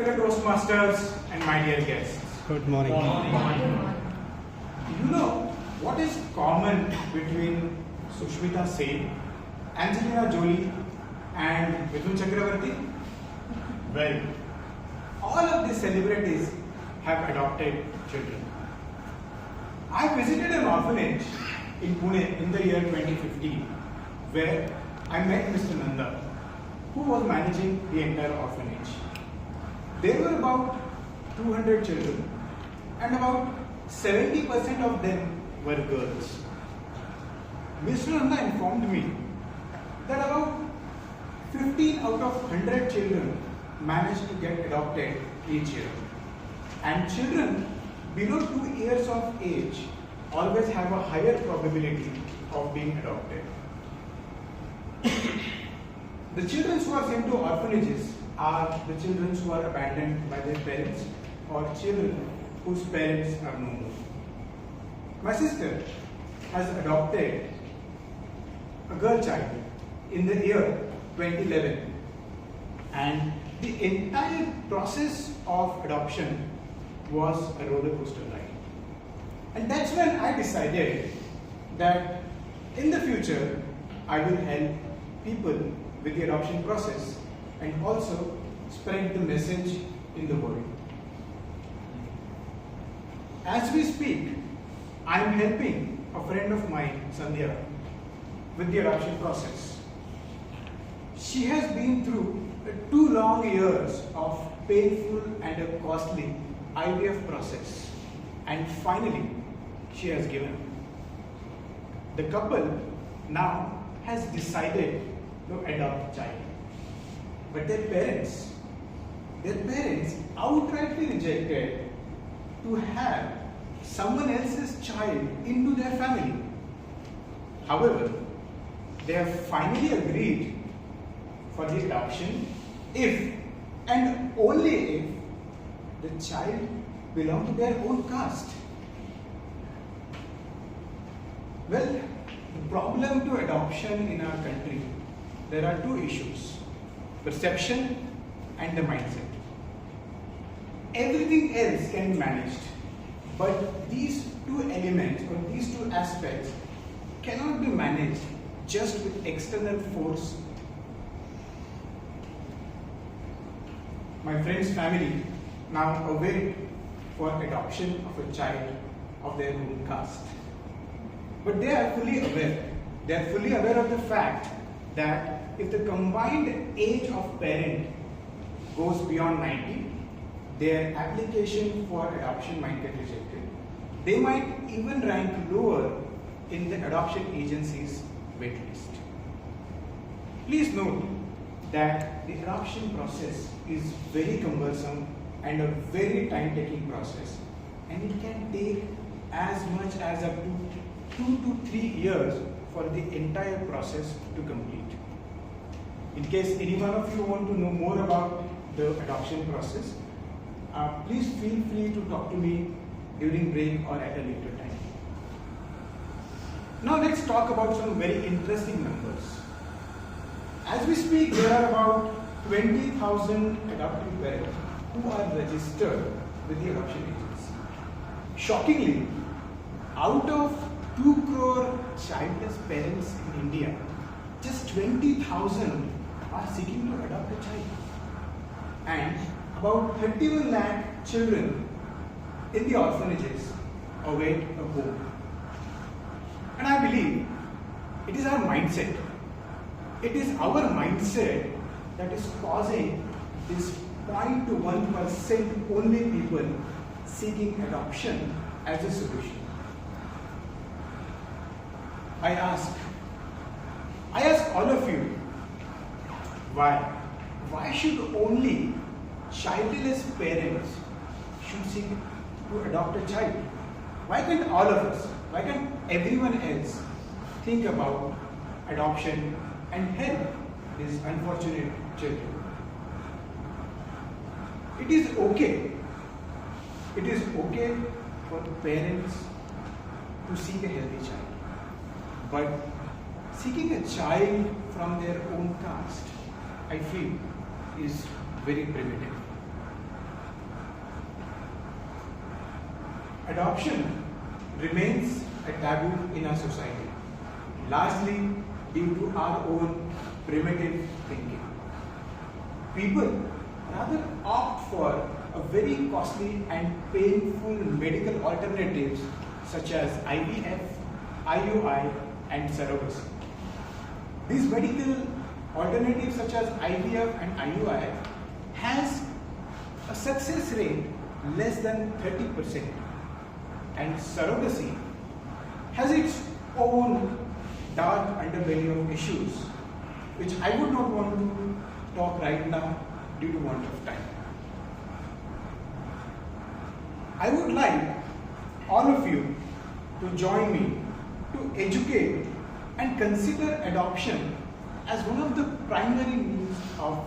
fellow Toastmasters and my dear guests. Good morning. You know what is common between Sushmita Sen, Angelina Jolie and Mithun Chakravarti? Well, all of these celebrities have adopted children. I visited an orphanage in Pune in the year 2015 where I met Mr. Nanda, who was managing the entire orphanage. There were about 200 children and about 70% of them were girls. Mr. Nanda informed me that about 15 out of 100 children managed to get adopted each year. And children below 2 years of age always have a higher probability of being adopted. The children who are sent to orphanages are the children who are abandoned by their parents or children whose parents are no more. My sister has adopted a girl child in the year 2011, and the entire process of adoption was a roller coaster ride. And that's when I decided that in the future I will help people with the adoption process and also spread the message in the world. As we speak, I am helping a friend of mine, Sandhya, with the adoption process. She has been through 2 long years of painful and a costly IVF process, and finally she has given. The couple now has decided to adopt a child, but their parents outrightly rejected to have someone else's child into their family. However, they have finally agreed for the adoption if and only if the child belongs to their own caste. Well, the problem to adoption in our country, there are 2 issues: perception and the mindset. Everything else can be managed, but these 2 elements or these 2 aspects cannot be managed just with external force. My friend's family now await for adoption of a child of their own caste. But they are fully aware. They are fully aware of the fact that if the combined age of parent goes beyond 90, their application for adoption might get rejected. They might even rank lower in the adoption agency's wait list. Please note that the adoption process is very cumbersome and a very time-taking process, and it can take as much as up to 2 to 3 years for the entire process to complete. In case any one of you want to know more about the adoption process, please feel free to talk to me during break or at a later time. Now let's talk about some very interesting numbers. As we speak, there are about 20,000 adoptive parents who are registered with the adoption agency. Shockingly, out of 2 crore childless parents in India, just 20,000 are seeking to adopt a child. And about 31 lakh children in the orphanages await a home. And I believe it is our mindset. It is our mindset that is causing this 0.1% only people seeking adoption as a solution. I ask all of you, why should only childless parents should seek to adopt a child? Why can't all of us, why can't everyone else think about adoption and help these unfortunate children? It is okay for parents to seek a healthy child, but seeking a child from their own caste, I feel, is very primitive. adoption remains a taboo in our society, largely due to our own primitive thinking. People rather opt for a very costly and painful medical alternatives such as IVF, IUI, and surrogacy. These medical alternatives such as IVF and IUI has a success rate less than 30%, and surrogacy has its own dark underbelly of issues which I would not want to talk right now due to want of time. I would like all of you to join me to educate and consider adoption as one of the primary means of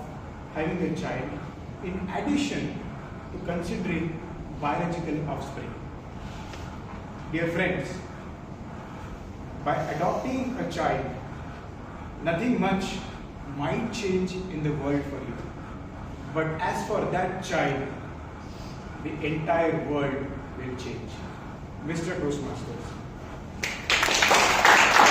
having a child, in addition to considering biological offspring. Dear friends, by adopting a child, nothing much might change in the world for you. But as for that child, the entire world will change. Mr. Toastmasters.